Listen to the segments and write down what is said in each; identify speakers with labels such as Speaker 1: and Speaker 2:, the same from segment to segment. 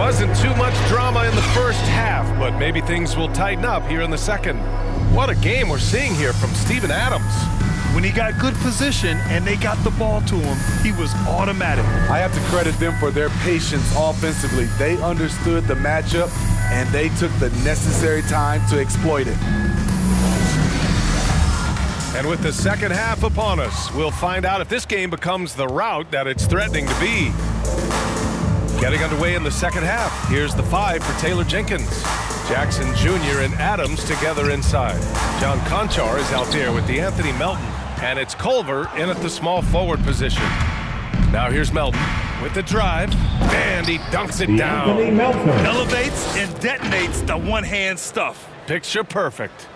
Speaker 1: Wasn't too much drama in the first half, but maybe things will tighten up here in the second. What a game we're seeing here from Steven Adams.
Speaker 2: When he got good position and they got the ball to him, he was automatic.
Speaker 3: I have to credit them for their patience offensively. They understood the matchup, and they took the necessary time to exploit it.
Speaker 1: And with the second half upon us, we'll find out if this game becomes the rout that it's threatening to be. Getting underway in the second half, here's the 5 for Taylor Jenkins. Jackson Jr. and Adams together inside. John Conchar is out there with DeAnthony Melton. And it's Culver in at the small forward position. Now here's Melton with the drive, and he dunks it down.
Speaker 2: Elevates and detonates the one-hand stuff.
Speaker 1: Picture perfect.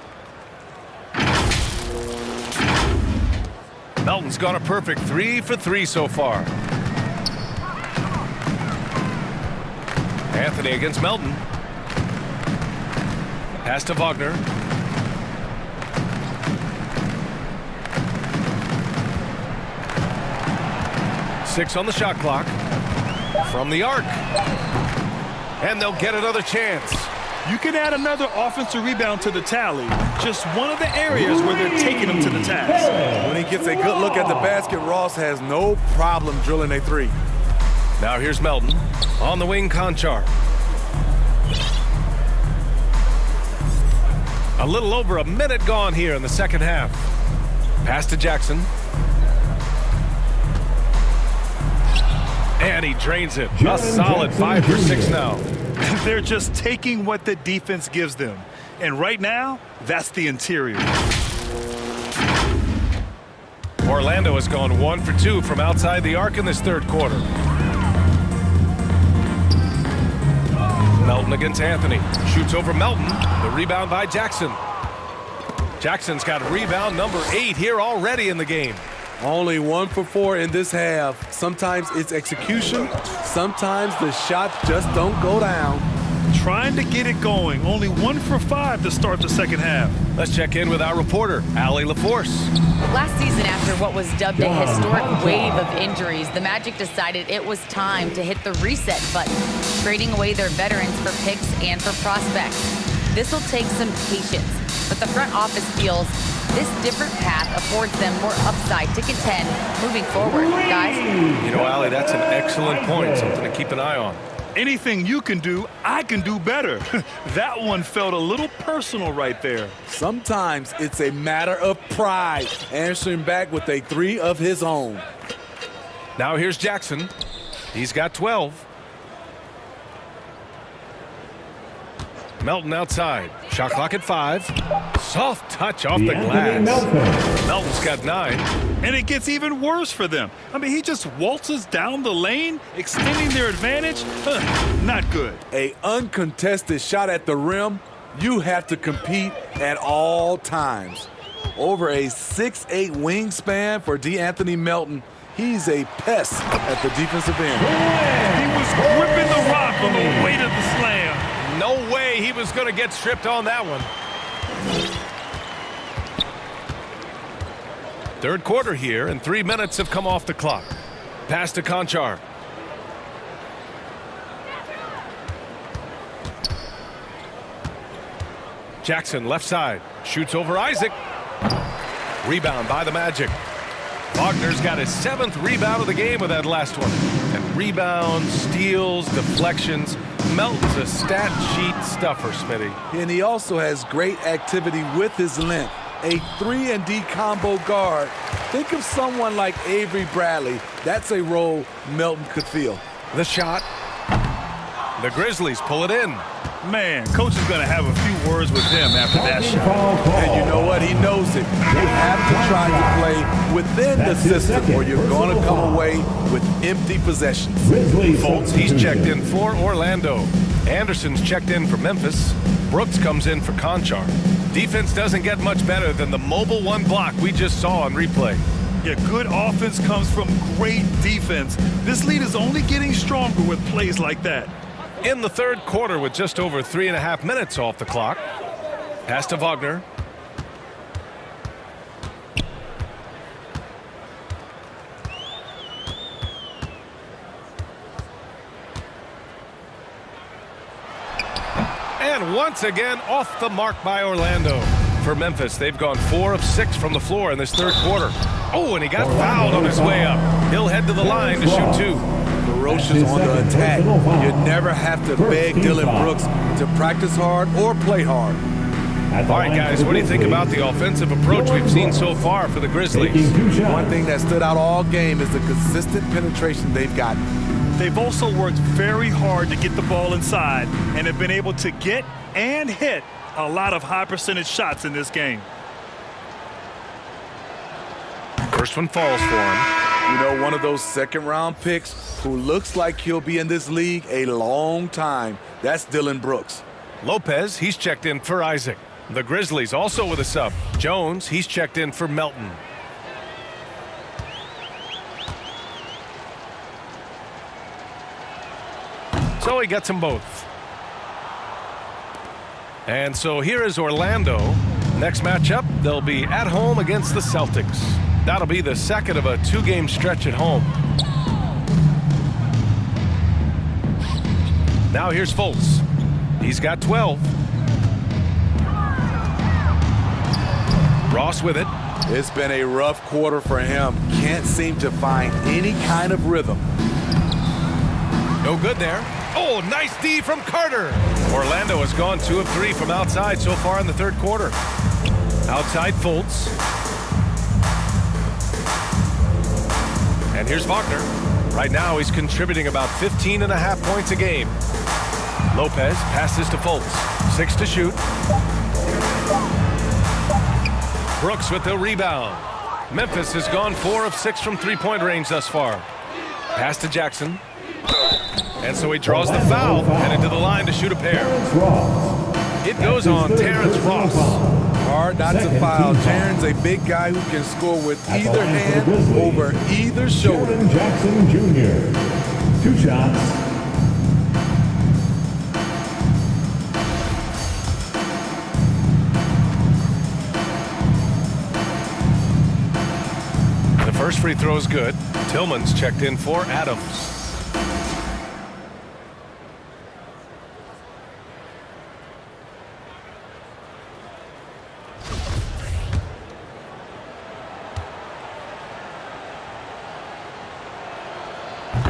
Speaker 1: Melton's got a perfect 3 for 3 so far. Anthony against Melton. Pass to Wagner. Six on the shot clock. From the arc. And they'll get another chance.
Speaker 2: You can add another offensive rebound to the tally. Just one of the areas where they're taking him to the task.
Speaker 3: When he gets a good look at the basket, Ross has no problem drilling a 3.
Speaker 1: Now here's Melton. On the wing, Conchar. A little over a minute gone here in the second half. Pass to Jackson. And he drains it. A solid 5 for 6 now.
Speaker 2: They're just taking what the defense gives them. And right now, that's the interior.
Speaker 1: Orlando has gone 1 for 2 from outside the arc in this third quarter. Melton against Anthony. Shoots over Melton. The rebound by Jackson. Jackson's got rebound number 8 here already in the game.
Speaker 3: Only 1 for 4 in this half. Sometimes it's execution. Sometimes the shots just don't go down.
Speaker 2: Trying to get it going. Only 1 for 5 to start the second half.
Speaker 1: Let's check in with our reporter, Allie LaForce.
Speaker 4: Last season, after what was dubbed a historic wave of injuries, the Magic decided it was time to hit the reset button, trading away their veterans for picks and for prospects. This will take some patience, but the front office feels this different path affords them more upside to contend moving forward, guys.
Speaker 1: You know, Allie, that's an excellent point, something to keep an eye on.
Speaker 2: Anything you can do, I can do better. That one felt a little personal right there.
Speaker 3: Sometimes it's a matter of pride, answering back with a 3 of his own.
Speaker 1: Now here's Jackson. He's got 12. Melton outside. Shot clock at 5. Soft touch off the glass. Melton's got 9.
Speaker 2: And it gets even worse for them. I mean, he just waltzes down the lane, extending their advantage. Not good.
Speaker 3: A uncontested shot at the rim, you have to compete at all times. Over a 6'8" wingspan for DeAnthony Melton, he's a pest at the defensive end.
Speaker 2: He was gripping the rock on the weight of the slam.
Speaker 1: No way he was going to get stripped on that one. Third quarter here, and 3 minutes have come off the clock. Pass to Conchar. Jackson left side. Shoots over Isaac. Rebound by the Magic. Wagner's got his 7th rebound of the game with that last one. And rebounds, steals, deflections. Melton's a stat sheet stuffer, Smitty.
Speaker 3: And he also has great activity with his length. A 3-and-D combo guard. Think of someone like Avery Bradley. That's a role Melton could fill.
Speaker 1: The shot. The Grizzlies pull it in.
Speaker 2: Man, coach is going to have a few words with them after that shot.
Speaker 3: And you know what? He knows it. You have to try to play within the system or you're going to come away with empty possessions.
Speaker 1: Fultz, he's checked in for Orlando. Anderson's checked in for Memphis. Brooks comes in for Conchar. Defense doesn't get much better than the mobile 1 block we just saw on replay.
Speaker 2: Yeah, good offense comes from great defense. This lead is only getting stronger with plays like that.
Speaker 1: In the third quarter with just over 3.5 minutes off the clock. Pass to Wagner. And once again, off the mark by Orlando. For Memphis, they've gone 4 of 6 from the floor in this third quarter. Oh, and he got fouled on his way up. He'll head to the line to shoot 2.
Speaker 3: Ferocious on the attack. You never have to beg Dillon Brooks to practice hard or play hard.
Speaker 1: All right, guys, what do you think about the offensive approach we've seen so far for the Grizzlies?
Speaker 3: One thing that stood out all game is the consistent penetration they've gotten.
Speaker 2: They've also worked very hard to get the ball inside and have been able to get and hit a lot of high percentage shots in this game.
Speaker 1: First one falls for him.
Speaker 3: You know, one of those second-round picks who looks like he'll be in this league a long time. That's Dillon Brooks.
Speaker 1: Lopez, he's checked in for Isaac. The Grizzlies also with a sub. Jones, he's checked in for Melton. So he gets them both. And so here is Orlando. Next matchup, they'll be at home against the Celtics. That'll be the second of a 2-game stretch at home. Now here's Fultz. He's got 12. Ross with it.
Speaker 3: It's been a rough quarter for him. Can't seem to find any kind of rhythm.
Speaker 1: No good there. Oh, nice D from Carter. Orlando has gone 2 of 3 from outside so far in the third quarter. Outside Fultz. And here's Wagner. Right now he's contributing about 15.5 points a game. Lopez passes to Fultz. 6 to shoot. Brooks with the rebound. Memphis has gone 4 of 6 from three-point range thus far. Pass to Jackson. And so he draws the foul, headed to the line to shoot a pair. It goes on Terrence Ross.
Speaker 3: Hard not to foul. Terrence, a big guy who can score with either hand over either shoulder.
Speaker 5: Jackson Jr. 2 shots.
Speaker 1: The first free throw is good. Tillman's checked in for Adams.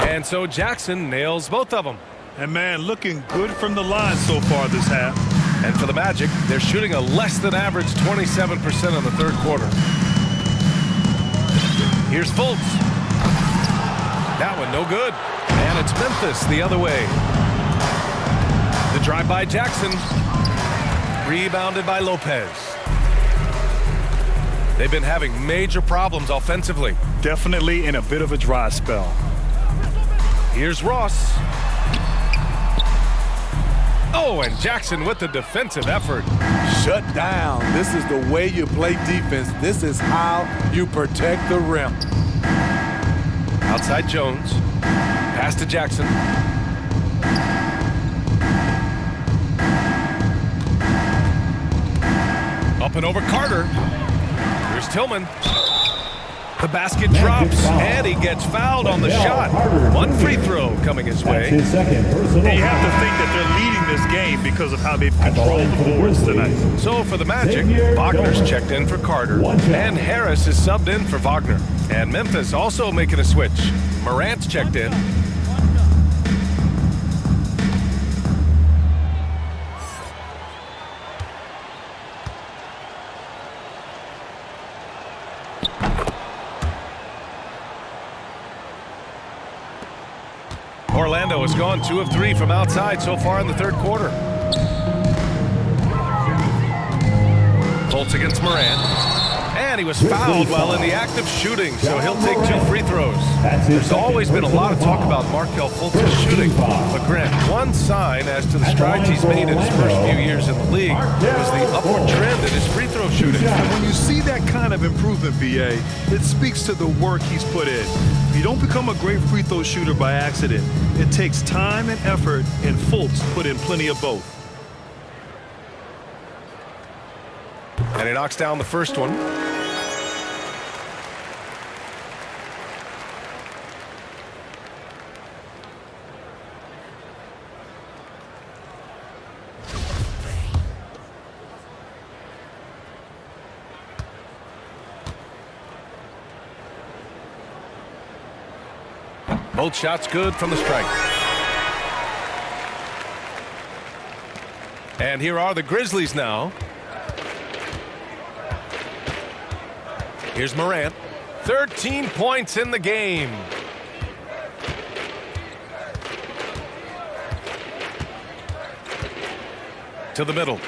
Speaker 1: And so Jackson nails both of them.
Speaker 2: And man, looking good from the line so far this half.
Speaker 1: And for the Magic, they're shooting a less than average 27% in the third quarter. Here's Fultz. That one no good. And it's Memphis the other way. The drive by Jackson. Rebounded by Lopez. They've been having major problems offensively.
Speaker 2: Definitely in a bit of a dry spell.
Speaker 1: Here's Ross. Oh, and Jackson with the defensive effort.
Speaker 3: Shut down. This is the way you play defense. This is how you protect the rim.
Speaker 1: Outside Jones. Pass to Jackson. Up and over Carter. Here's Tillman. The basket drops, and he gets fouled on the shot. One free throw coming his way.
Speaker 5: His second personal
Speaker 2: And you have to think that they're leading this game because of how they've controlled the boards tonight.
Speaker 1: So for the Magic, Wagner's checked in for Carter, and Harris is subbed in for Wagner. And Memphis also making a switch. Morant's checked in. Orlando has gone 2 of 3 from outside so far in the third quarter. Fultz against Morant. And he was fouled while in the act of shooting, so he'll take 2 free throws. There's always been a lot of talk about Markelle Fultz's shooting. But Grant, one sign as to the strides he's made in his first few years in the league was the upward trend in his free throw shooting.
Speaker 2: And when you see that kind of improvement, BA, it speaks to the work he's put in. You don't become a great free throw shooter by accident. It takes time and effort, and Fultz put in plenty of both.
Speaker 1: And he knocks down the first one. Both shots good from the strike. And here are the Grizzlies now. Here's Morant. 13 points in the game. To the middle.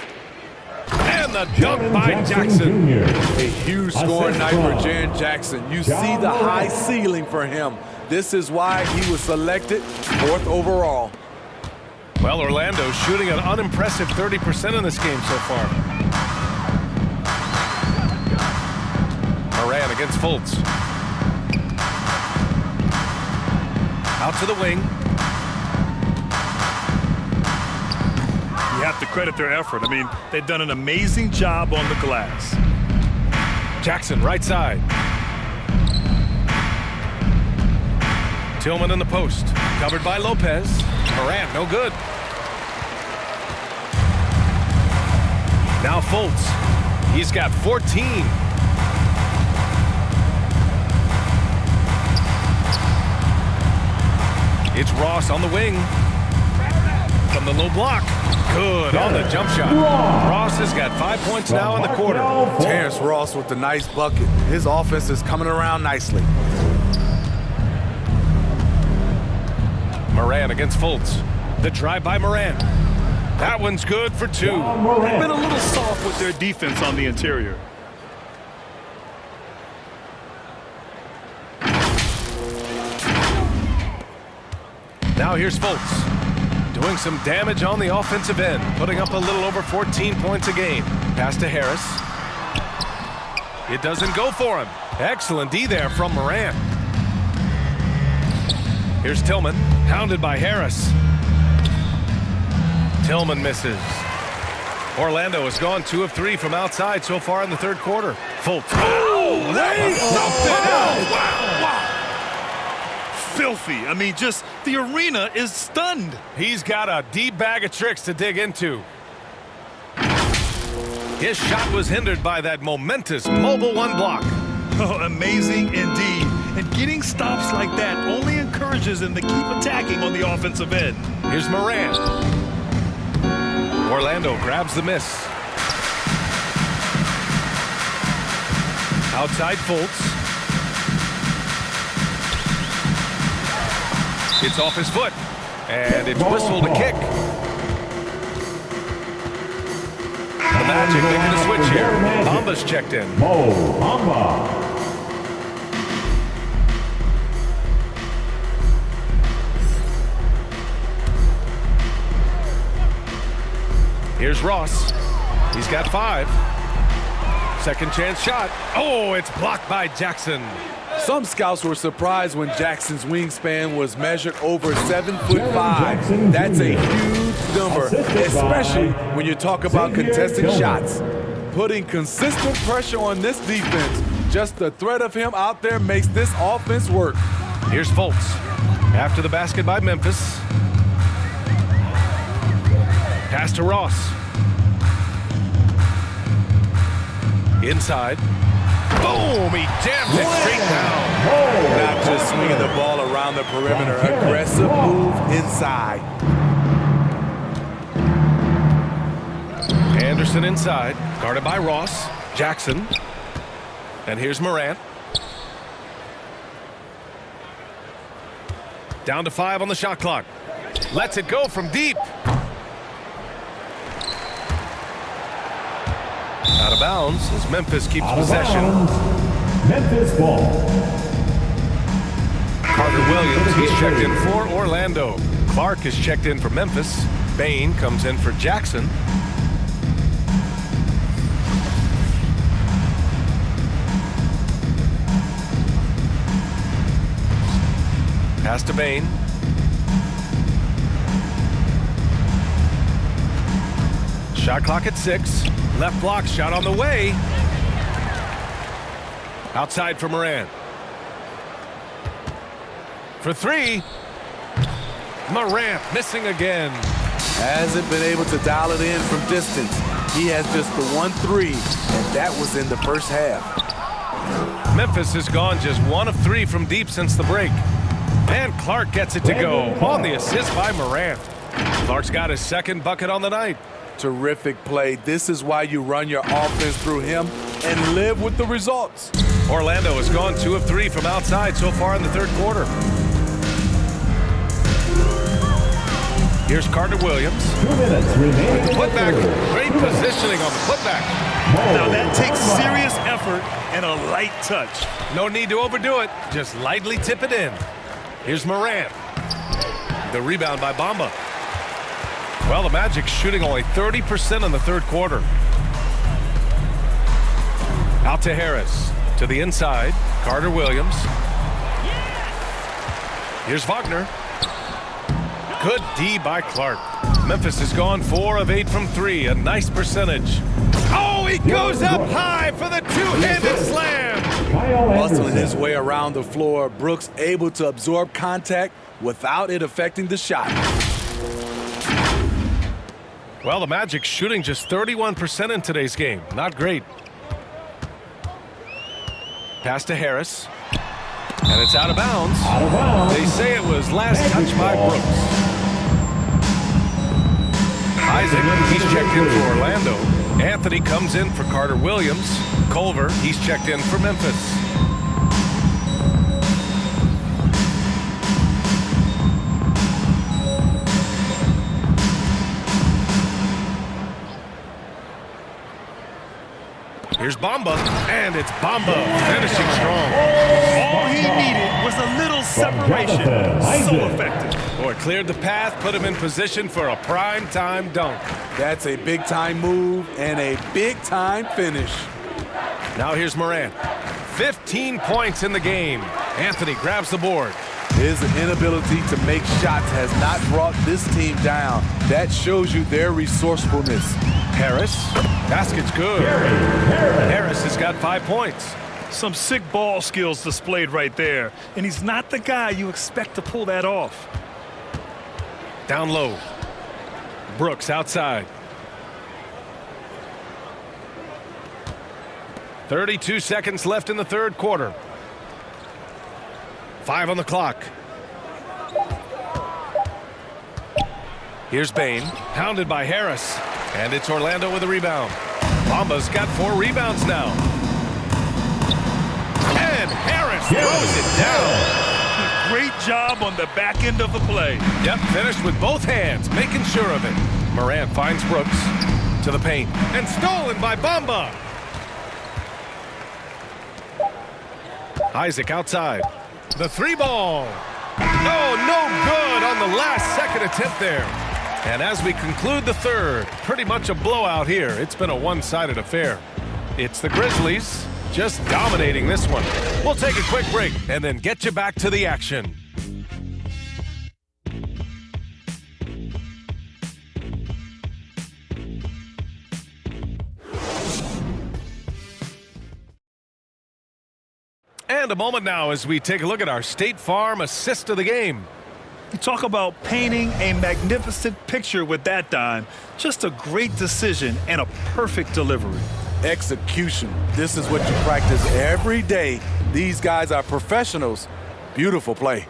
Speaker 1: And the dunk by Jackson.
Speaker 3: A huge scoring night for Jaren Jackson. You see the high ceiling for him. This is why he was selected 4th overall.
Speaker 1: Well, Orlando shooting an unimpressive 30% in this game so far. Morant against Fultz. Out to the wing.
Speaker 2: You have to credit their effort. I mean, they've done an amazing job on the glass.
Speaker 1: Jackson, right side. Tillman in the post. Covered by Lopez. Morant, no good. Now Fultz. He's got 14. It's Ross on the wing. From the low block. Good on the jump shot. Ross has got 5 points now in the quarter.
Speaker 3: Terrence Ross with the nice bucket. His offense is coming around nicely.
Speaker 1: Morant against Fultz. The drive by Morant. That one's good for 2.
Speaker 2: They've been a little soft with their defense on the interior.
Speaker 1: Now here's Fultz. Doing some damage on the offensive end. Putting up a little over 14 points a game. Pass to Harris. It doesn't go for him. Excellent D there from Morant. Here's Tillman. Hounded by Harris. Tillman misses. Orlando has gone 2 of 3 from outside so far in the 3rd quarter. Fultz.
Speaker 2: Oh,
Speaker 1: they knocked it out.
Speaker 2: Wow. Filthy. I mean, just the arena is stunned.
Speaker 1: He's got a deep bag of tricks to dig into. His shot was hindered by that momentous mobile 1 block.
Speaker 2: Oh, amazing indeed. And getting stops like that only encourages him to keep attacking on the offensive end.
Speaker 1: Here's Morant. Orlando grabs the miss. Outside Fultz. It's off his foot. And it's whistled a kick. The Magic making a switch here. Bamba's checked in.
Speaker 5: Bamba.
Speaker 1: Here's Ross. He's got 5. Second chance shot. Oh, it's blocked by Jackson.
Speaker 3: Some scouts were surprised when Jackson's wingspan was measured over 7'5". That's a huge number, especially when you talk about contested shots. Putting consistent pressure on this defense, just the threat of him out there makes this offense work.
Speaker 1: Here's Fultz. After the basket by Memphis. Pass to Ross. Inside. Boom! He jams it straight down.
Speaker 3: Not just swinging the ball around the perimeter. Aggressive move inside.
Speaker 1: Anderson inside. Guarded by Ross. Jackson. And here's Morant. Down to 5 on the shot clock. Lets it go from deep. Out of bounds as Memphis keeps possession.
Speaker 5: Memphis ball.
Speaker 1: Carter Williams, he's checked in for Orlando. Clark is checked in for Memphis. Bain comes in for Jackson. Pass to Bain. Shot clock at 6. Left block shot on the way. Outside for Morant. For 3. Morant missing again.
Speaker 3: Hasn't been able to dial it in from distance. He has just the 1 3, and that was in the first half.
Speaker 1: Memphis has gone just 1 of 3 from deep since the break. And Clark gets it to go on the assist by Morant. Clark's got his second bucket on the night.
Speaker 3: Terrific play. This is why you run your offense through him and live with the results.
Speaker 1: Orlando has gone 2 of 3 from outside so far in the third quarter. Here's Carter Williams.
Speaker 5: 2 minutes remaining.
Speaker 1: Putback. Great positioning on the putback.
Speaker 2: Now that takes serious effort and a light touch.
Speaker 1: No need to overdo it. Just lightly tip it in. Here's Morant. The rebound by Bamba. Well, the Magic shooting only 30% in the third quarter. Out to Harris. To the inside. Carter Williams. Here's Wagner. Good D by Clark. Memphis has gone 4 of 8 from 3. A nice percentage. Oh, he goes up high for the two-handed slam.
Speaker 3: Muscling his way around the floor, Brooks able to absorb contact without it affecting the shot.
Speaker 1: Well, the Magic shooting just 31% in today's game. Not great. Pass to Harris. And it's out of bounds.
Speaker 5: Out of bounds.
Speaker 1: They say it was last touched by Brooks. Isaac, he's checked in for Orlando. Anthony comes in for Carter Williams. Culver, he's checked in for Memphis. Here's Bamba, and it's Bamba finishing strong.
Speaker 2: All he needed was a little separation. So effective.
Speaker 1: Boy, cleared the path, put him in position for a prime-time dunk.
Speaker 3: That's a big-time move and a big-time finish.
Speaker 1: Now here's Morant. 15 points in the game. Anthony grabs the board.
Speaker 3: His inability to make shots has not brought this team down. That shows you their resourcefulness.
Speaker 1: Harris, basket's good. Harris has got 5 points.
Speaker 2: Some sick ball skills displayed right there. And he's not the guy you expect to pull that off.
Speaker 1: Down low. Brooks outside. 32 seconds left in the third quarter. 5 on the clock. Here's Bain, pounded by Harris. And it's Orlando with a rebound. Bamba's got 4 rebounds now. And Harris throws it down.
Speaker 2: Great job on the back end of the play.
Speaker 1: Yep, finished with both hands, making sure of it. Morant finds Brooks to the paint. And stolen by Bamba. Isaac outside. The 3-ball. Oh, no good on the last second attempt there. And as we conclude the third, pretty much a blowout here. It's been a one-sided affair. It's the Grizzlies just dominating this one. We'll take a quick break and then get you back to the action. And a moment now as we take a look at our State Farm assist of the game.
Speaker 2: You talk about painting a magnificent picture with that dime. Just a great decision and a perfect delivery.
Speaker 3: Execution. This is what you practice every day. These guys are professionals. Beautiful play.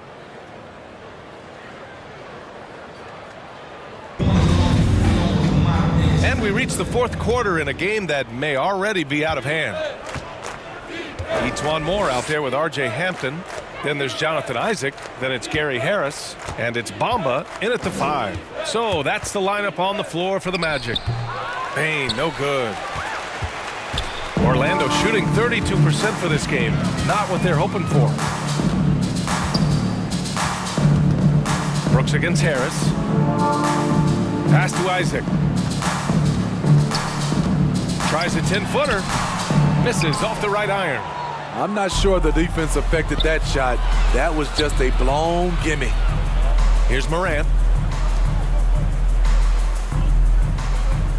Speaker 1: And we reach the fourth quarter in a game that may already be out of hand. Eats one more out there with R.J. Hampton. Then there's Jonathan Isaac. Then it's Gary Harris. And it's Bamba in at the 5. So that's the lineup on the floor for the Magic. Bain, no good. Orlando shooting 32% for this game. Not what they're hoping for. Brooks against Harris. Pass to Isaac. Tries a 10-footer. Misses off the right iron.
Speaker 3: I'm not sure the defense affected that shot. That was just a blown gimme.
Speaker 1: Here's Morant.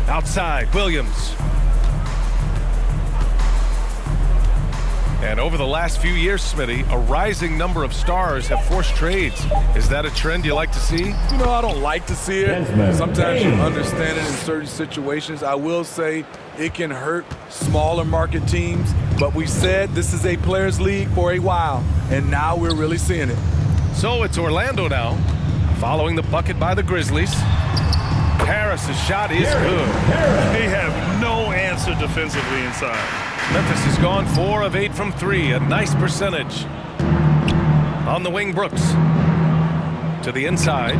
Speaker 1: Outside, Williams. And over the last few years, Smitty, a rising number of stars have forced trades. Is that a trend you like to see?
Speaker 3: You know, I don't like to see it. Sometimes you understand it in certain situations. I will say it can hurt smaller market teams, but we said this is a players' league for a while, and now we're really seeing it.
Speaker 1: So it's Orlando now, following the bucket by the Grizzlies. Harris's shot is good.
Speaker 2: They have no answer defensively inside.
Speaker 1: Memphis has gone 4 of 8 from 3, a nice percentage. On the wing, Brooks. To the inside.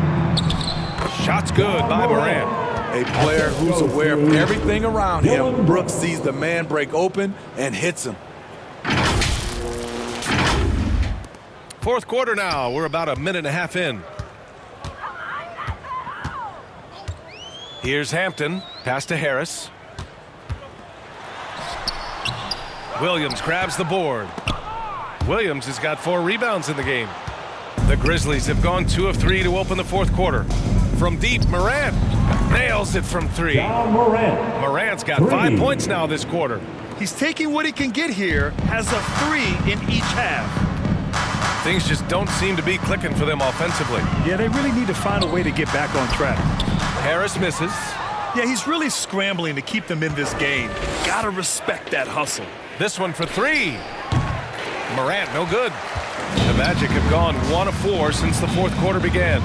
Speaker 1: Shot's good by Morant.
Speaker 3: A player who's aware of everything around him. Brooks sees the man break open and hits him.
Speaker 1: Fourth quarter now. We're about a minute and a half in. Here's Hampton. Pass to Harris. Williams grabs the board. Williams has got 4 rebounds in the game. The Grizzlies have gone 2 of 3 to open the fourth quarter. From deep, Morant nails it from 3. Morant's got 5 points now this quarter.
Speaker 2: He's taking what he can get here, has a 3 in each half.
Speaker 1: Things just don't seem to be clicking for them offensively.
Speaker 2: Yeah, they really need to find a way to get back on track.
Speaker 1: Harris misses.
Speaker 2: Yeah, he's really scrambling to keep them in this game. Gotta respect that hustle.
Speaker 1: This one for 3. Morant, no good. The Magic have gone 1 of 4 since the fourth quarter began.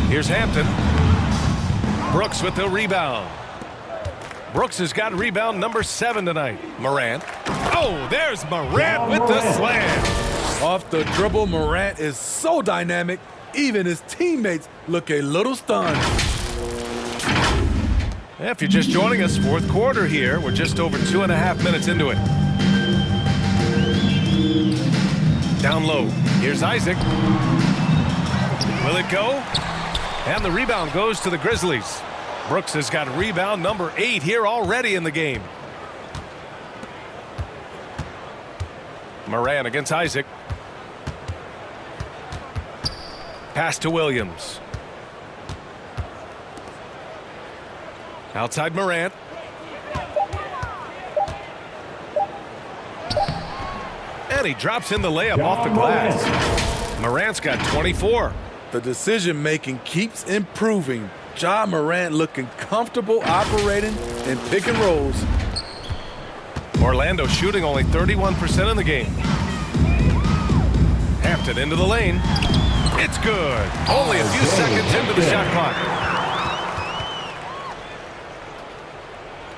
Speaker 1: Here's Hampton. Brooks with the rebound. Brooks has got rebound number 7 tonight. Morant. Oh, there's Morant with the slam.
Speaker 3: Off the dribble, Morant is so dynamic, even his teammates look a little stunned.
Speaker 1: If you're just joining us, fourth quarter here. We're just over 2.5 minutes into it. Down low. Here's Isaac. Will it go? And the rebound goes to the Grizzlies. Brooks has got rebound number 8 here already in the game. Morant against Isaac. Pass to Williams. Outside Morant. And he drops in the layup off the glass. Morant's got 24.
Speaker 3: The decision-making keeps improving. Ja Morant looking comfortable operating in pick and rolls.
Speaker 1: Orlando shooting only 31% in the game. Hampton into the lane. It's good. Only a few seconds into the shot clock.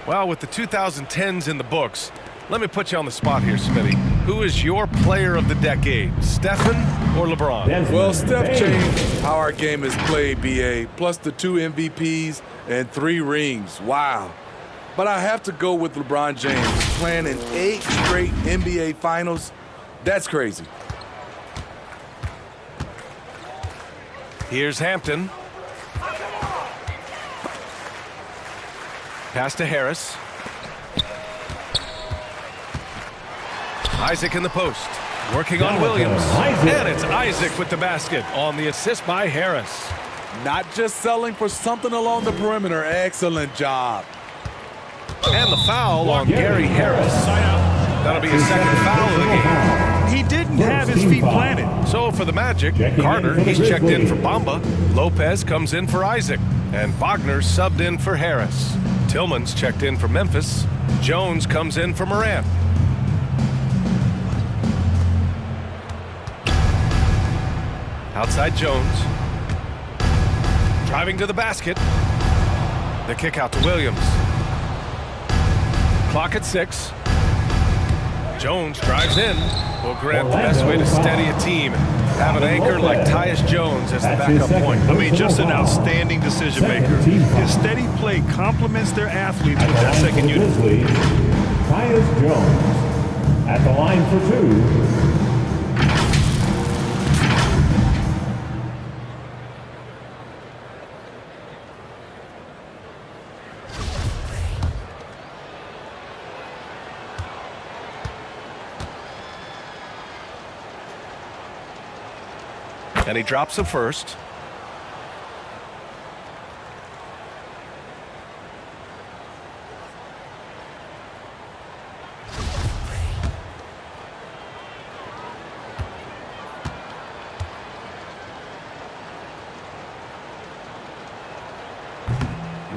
Speaker 1: Well, with the 2010s in the books, let me put you on the spot here, Smitty. Who is your player of the decade, Stephen or LeBron?
Speaker 3: Well, Steph changed how our game is played, BA, plus the 2 MVPs and 3 rings. Wow. But I have to go with LeBron James, playing in 8 straight NBA Finals. That's crazy.
Speaker 1: Here's Hampton. Pass to Harris. Isaac in the post. Working on Williams. And it's Isaac with the basket on the assist by Harris.
Speaker 3: Not just selling for something along the perimeter. Excellent job.
Speaker 1: And the foul on Gary Harris. That'll be his second foul of the game.
Speaker 2: He didn't have his feet planted.
Speaker 1: So for the Magic, Carter, he's checked in for Bamba. Lopez comes in for Isaac. And Wagner subbed in for Harris. Tillman's checked in for Memphis. Jones comes in for Morant. Outside Jones. Driving to the basket. The kick out to Williams. Clock at 6. Jones drives in. Well, Grant, the best way to steady a team, have an anchor like Tyus Jones as the backup point.
Speaker 2: I mean, just an outstanding decision maker. His steady play complements their athletes with that second unit.
Speaker 5: Tyus Jones at the line for 2.
Speaker 1: And he drops the first.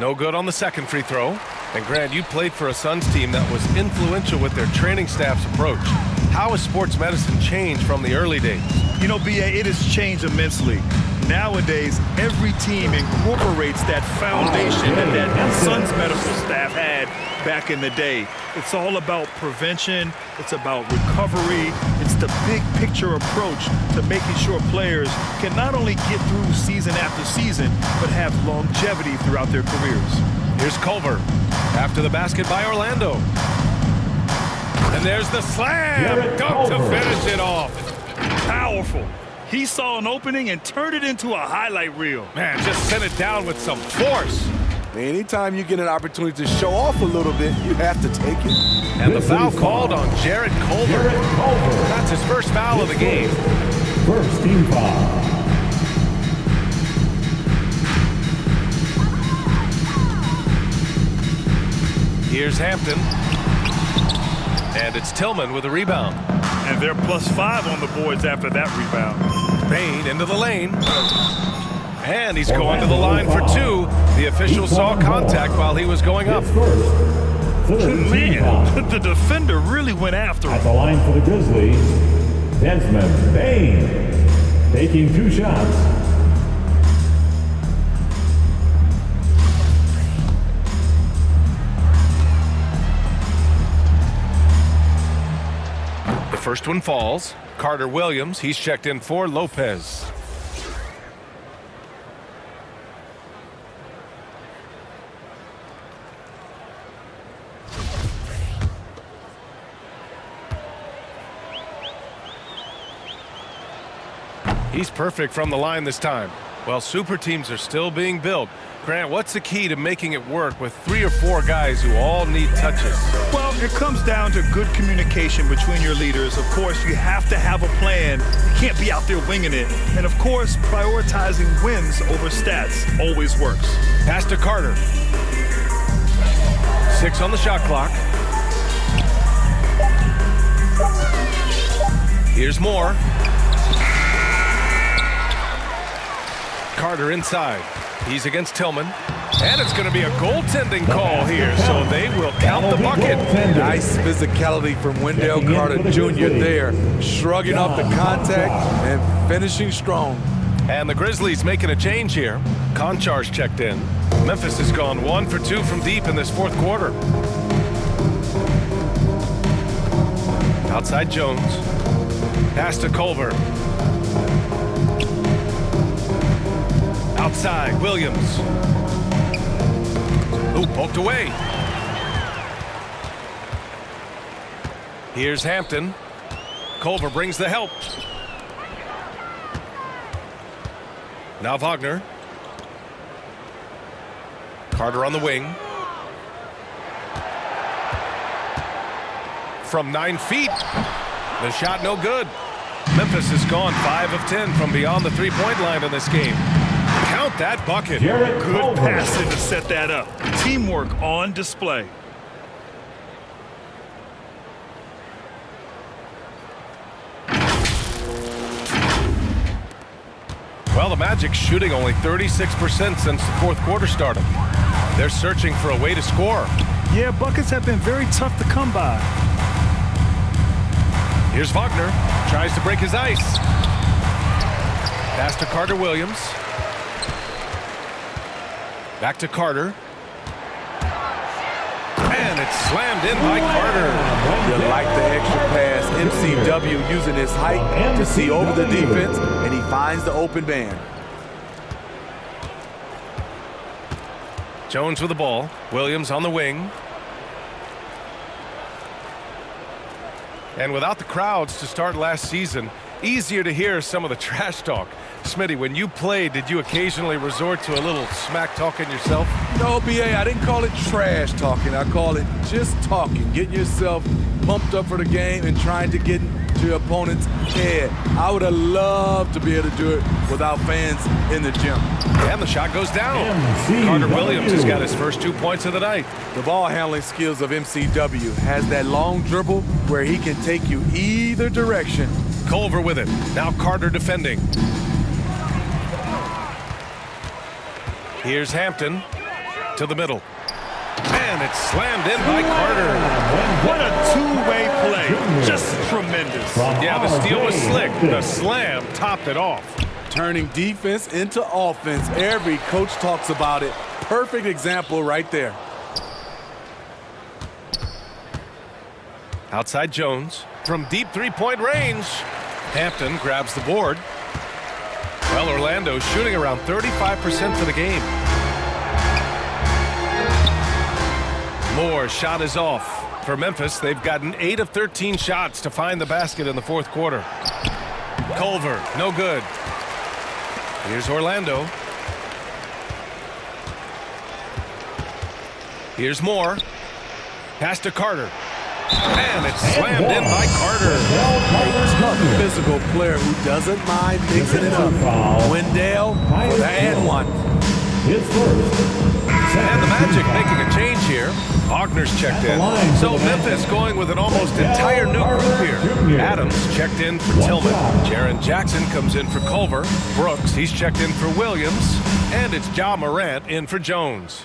Speaker 1: No good on the second free throw. And Grant, you played for a Suns team that was influential with their training staff's approach. How has sports medicine changed from the early days?
Speaker 2: You know, B.A., it has changed immensely. Nowadays, every team incorporates that foundation that Suns medical staff had back in the day. It's all about prevention. It's about recovery. It's the big picture approach to making sure players can not only get through season after season, but have longevity throughout their careers.
Speaker 1: Here's Culver after the basket by Orlando. And there's the slam. Dunk to finish it off.
Speaker 2: Powerful. He saw an opening and turned it into a highlight reel.
Speaker 1: Man, just sent it down with some force.
Speaker 3: Anytime you get an opportunity to show off a little bit, you have to take it.
Speaker 1: And the foul called on Jarrett Culver. That's his first foul of the game.
Speaker 5: First team foul.
Speaker 1: Here's Hampton. And it's Tillman with a rebound.
Speaker 2: And they're +5 on the boards after that rebound.
Speaker 1: Bain into the lane. And he's going to the line for two. The official saw contact while he was going up.
Speaker 2: Man, the defender really went after him.
Speaker 5: At the line for the Grizzlies, Desmond Bain taking 2 shots.
Speaker 1: The first one falls. Carter Williams, he's checked in for Lopez. He's perfect from the line this time. Well, super teams are still being built. Grant, what's the key to making it work with 3 or 4 guys who all need touches?
Speaker 2: Well, it comes down to good communication between your leaders. Of course, you have to have a plan. You can't be out there winging it. And of course, prioritizing wins over stats always works.
Speaker 1: Pass to Carter. 6 on the shot clock. Here's more. Carter inside. He's against Tillman. And it's going to be a goaltending call here, so they will count the bucket.
Speaker 3: Nice physicality from Wendell Carter Jr. there, shrugging off the contact and finishing strong.
Speaker 1: And the Grizzlies making a change here. Konchar's checked in. Memphis has gone 1 for 2 from deep in this fourth quarter. Outside Jones. Pass to Culver. Outside, Williams. Ooh, poked away. Here's Hampton. Culver brings the help. Now Wagner. Carter on the wing. From 9 feet. The shot no good. Memphis has gone 5 of 10 from beyond the three-point line in this game. Count that bucket.
Speaker 2: Good passing to set that up. Teamwork on display.
Speaker 1: Well, the Magic's shooting only 36% since the fourth quarter started. They're searching for a way to score.
Speaker 2: Yeah, buckets have been very tough to come by.
Speaker 1: Here's Wagner. Tries to break his ice. Pass to Carter Williams. Back to Carter. And it's slammed in by Carter.
Speaker 3: You like the extra pass. MCW using his height to see over the defense, and he finds the open man.
Speaker 1: Jones with the ball. Williams on the wing. And without the crowds to start last season, easier to hear some of the trash talk. Smitty, when you played, did you occasionally resort to a little smack talking yourself?
Speaker 3: No, BA, I didn't call it trash talking. I call it just talking, getting yourself pumped up for the game and trying to get to your opponent's head. I would have loved to be able to do it without fans in the gym.
Speaker 1: And the shot goes down. Carter Williams has got his first 2 points of the night.
Speaker 3: The ball handling skills of MCW has that long dribble where he can take you either direction.
Speaker 1: Culver with it. Now Carter defending. Here's Hampton to the middle. And And it's slammed in by Carter.
Speaker 2: What a two-way play. Just tremendous.
Speaker 1: Yeah, the steal was slick. The slam topped it off.
Speaker 3: Turning defense into offense. Every coach talks about it. Perfect example right there.
Speaker 1: Outside Jones from deep three-point range. Hampton grabs the board. Well, Orlando shooting around 35% for the game. Moore's shot is off. For Memphis, they've gotten 8 of 13 shots to find the basket in the fourth quarter. Culver, no good. Here's Orlando. Here's Moore. Pass to Carter. And it's slammed in by Carter.
Speaker 3: A tough physical player who doesn't mind mixing it up. Wendell for the and one.
Speaker 5: His first.
Speaker 1: And the Magic making a change here. Wagner's checked in. So Memphis going with an almost entire new group here. Adams checked in for Tillman. Jaren Jackson comes in for Culver. Brooks, he's checked in for Williams. And it's Ja Morant in for Jones.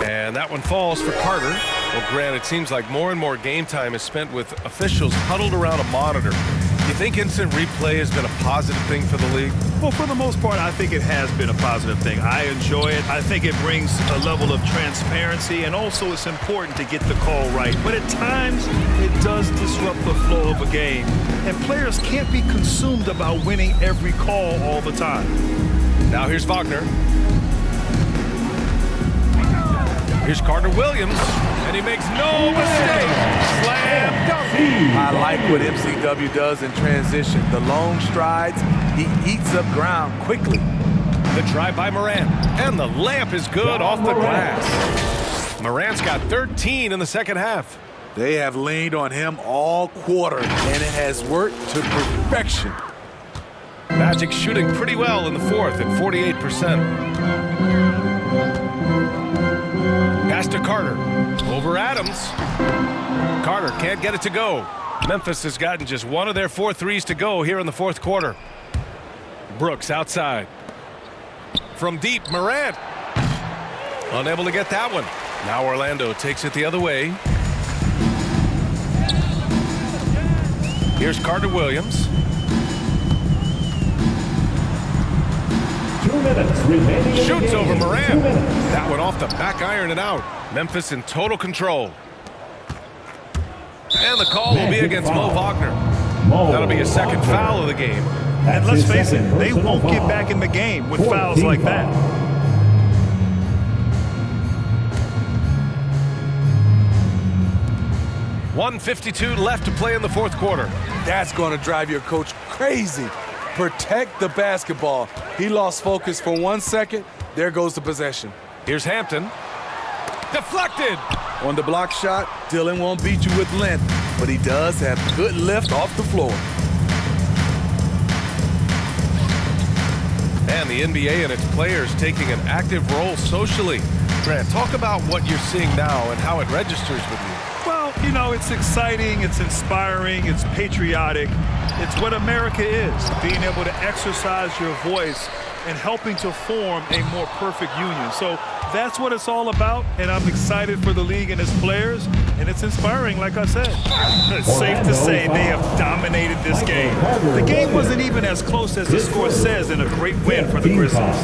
Speaker 1: And that one falls for Carter. Well, Grant, it seems like more and more game time is spent with officials huddled around a monitor. Do you think instant replay has been a positive thing for the league?
Speaker 2: Well, for the most part, I think it has been a positive thing. I enjoy it. I think it brings a level of transparency, and also it's important to get the call right. But at times, it does disrupt the flow of a game, and players can't be consumed about winning every call all the time.
Speaker 1: Now here's Wagner. Here's Carter Williams, and he makes no mistake. Slam dunk.
Speaker 3: I like what MCW does in transition. The long strides, he eats up ground quickly.
Speaker 1: The drive by Morant, and the layup is good off the glass. Morant's got 13 in the second half.
Speaker 3: They have leaned on him all quarter, and it has worked to perfection.
Speaker 1: Magic shooting pretty well in the fourth at 48%. Pass to Carter. Over Adams. Carter can't get it to go. Memphis has gotten just one of their 4 threes to go here in the fourth quarter. Brooks outside. From deep, Morant. Unable to get that one. Now Orlando takes it the other way. Here's Carter Williams.
Speaker 5: 2 minutes remaining.
Speaker 1: Shoots over Morant. That one off the back iron and out. Memphis in total control. And the call will be against Mo Wagner. That'll be a second foul of the game.
Speaker 2: And let's face it, they won't get back in the game with fouls like that.
Speaker 1: .152 left to play in the fourth quarter.
Speaker 3: That's going to drive your coach crazy. Protect the basketball. He lost focus for 1 second. There goes the possession.
Speaker 1: Here's Hampton. Deflected.
Speaker 3: On the block shot, Dillon won't beat you with length, but he does have good lift off the floor.
Speaker 1: And the NBA and its players taking an active role socially. Grant, talk about what you're seeing now and how it registers with you.
Speaker 2: Well, you know, it's exciting, it's inspiring, it's patriotic. It's what America is, being able to exercise your voice and helping to form a more perfect union. So that's what it's all about, and I'm excited for the league and its players, and it's inspiring, like I said. It's safe to say they have dominated this game. The game wasn't even as close as the score says, in a great win for the Grizzlies.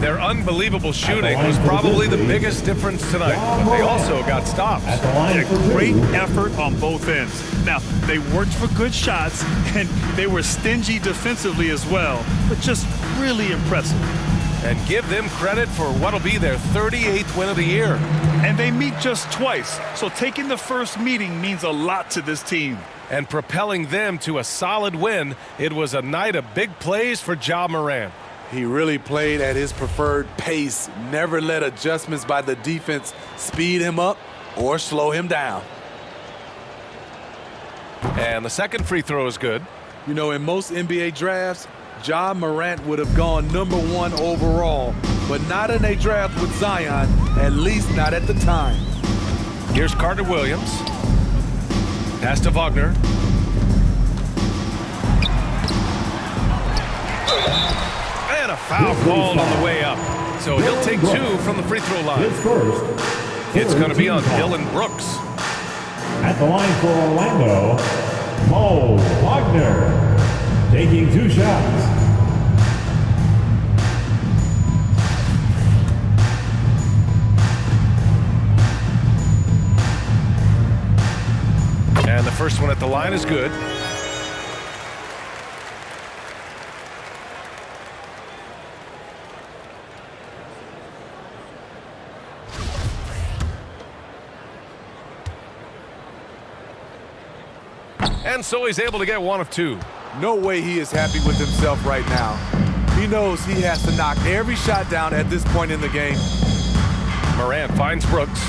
Speaker 1: Their unbelievable shooting was probably the biggest difference tonight, but they also got stops.
Speaker 2: A great effort on both ends. Now, they worked for good shots, and they were stingy defensively as well, but just really impressive.
Speaker 1: And give them credit for what'll be their 38th win of the year.
Speaker 2: And they meet just twice, so taking the first meeting means a lot to this team.
Speaker 1: And propelling them to a solid win, it was a night of big plays for Ja Morant.
Speaker 3: He really played at his preferred pace, never let adjustments by the defense speed him up or slow him down.
Speaker 1: And the second free throw is good.
Speaker 3: You know, in most NBA drafts, Ja Morant would have gone #1 overall, but not in a draft with Zion, at least not at the time.
Speaker 1: Here's Carter Williams. Pass to Wagner. And a foul called on the way up. So he'll take 2 from the free throw line.
Speaker 5: His first.
Speaker 1: It's going to be on
Speaker 5: foul.
Speaker 1: Dylan Brooks.
Speaker 5: At the line for Orlando, Mo Wagner, taking 2 shots.
Speaker 1: And the first one at the line is good. And so he's able to get 1 of 2.
Speaker 3: No way he is happy with himself right now. He knows he has to knock every shot down at this point in the game.
Speaker 1: Morant finds Brooks.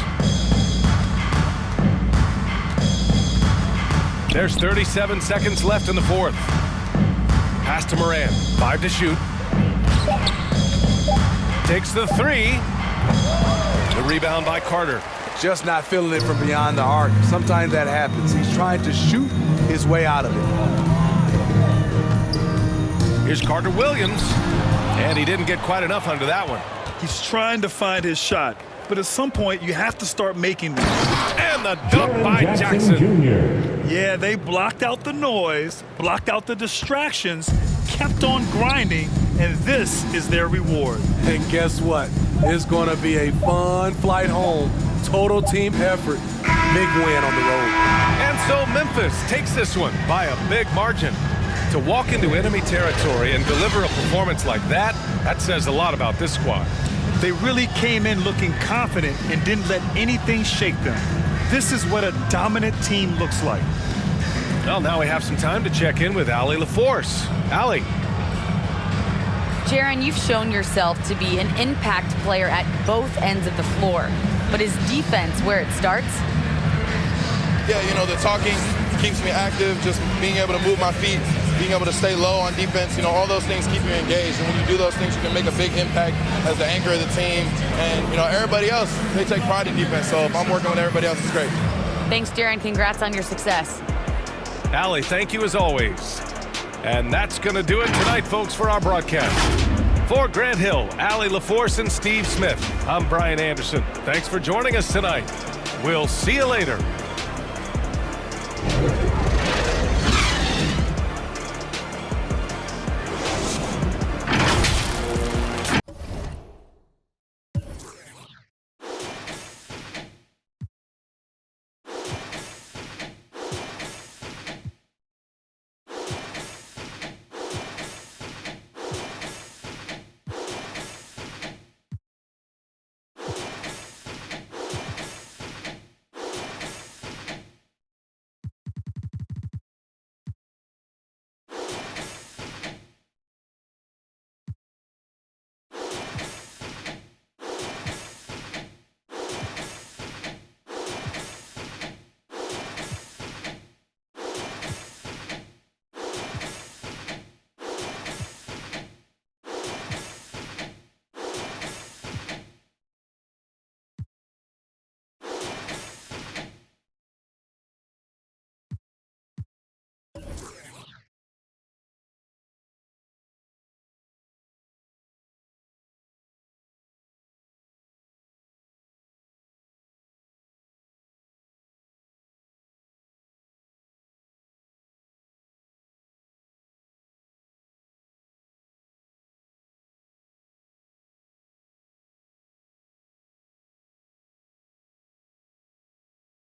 Speaker 1: There's 37 seconds left in the fourth. Pass to Morant. 5 to shoot. Takes the 3. The rebound by Carter.
Speaker 3: Just not feeling it from beyond the arc. Sometimes that happens. He's trying to shoot his way out of it.
Speaker 1: Here's Carter Williams. And he didn't get quite enough under that one.
Speaker 2: He's trying to find his shot, but at some point you have to start making them.
Speaker 1: And the dunk by
Speaker 5: Jackson
Speaker 1: Jackson.
Speaker 5: Jr.
Speaker 2: Yeah, they blocked out the noise, blocked out the distractions, kept on grinding, and this is their reward.
Speaker 3: And guess what? It's going to be a fun flight home. Total team effort. Big win on the road.
Speaker 1: And so Memphis takes this one by a big margin. To walk into enemy territory and deliver a performance like that, that says a lot about this squad.
Speaker 2: They really came in looking confident and didn't let anything shake them. This is what a dominant team looks like.
Speaker 1: Well, now we have some time to check in with Allie LaForce. Allie.
Speaker 4: Jaron, you've shown yourself to be an impact player at both ends of the floor. But is defense where it starts?
Speaker 6: Yeah, you know, the talking keeps me active, just being able to move my feet, being able to stay low on defense, you know, all those things keep you engaged. And when you do those things, you can make a big impact as the anchor of the team. And, you know, everybody else, they take pride in defense. So if I'm working with everybody else, it's great.
Speaker 4: Thanks, Jaron. Congrats on your success.
Speaker 1: Allie, thank you as always. And that's going to do it tonight, folks, for our broadcast. For Grant Hill, Allie LaForce, and Steve Smith, I'm Brian Anderson. Thanks for joining us tonight. We'll see you later.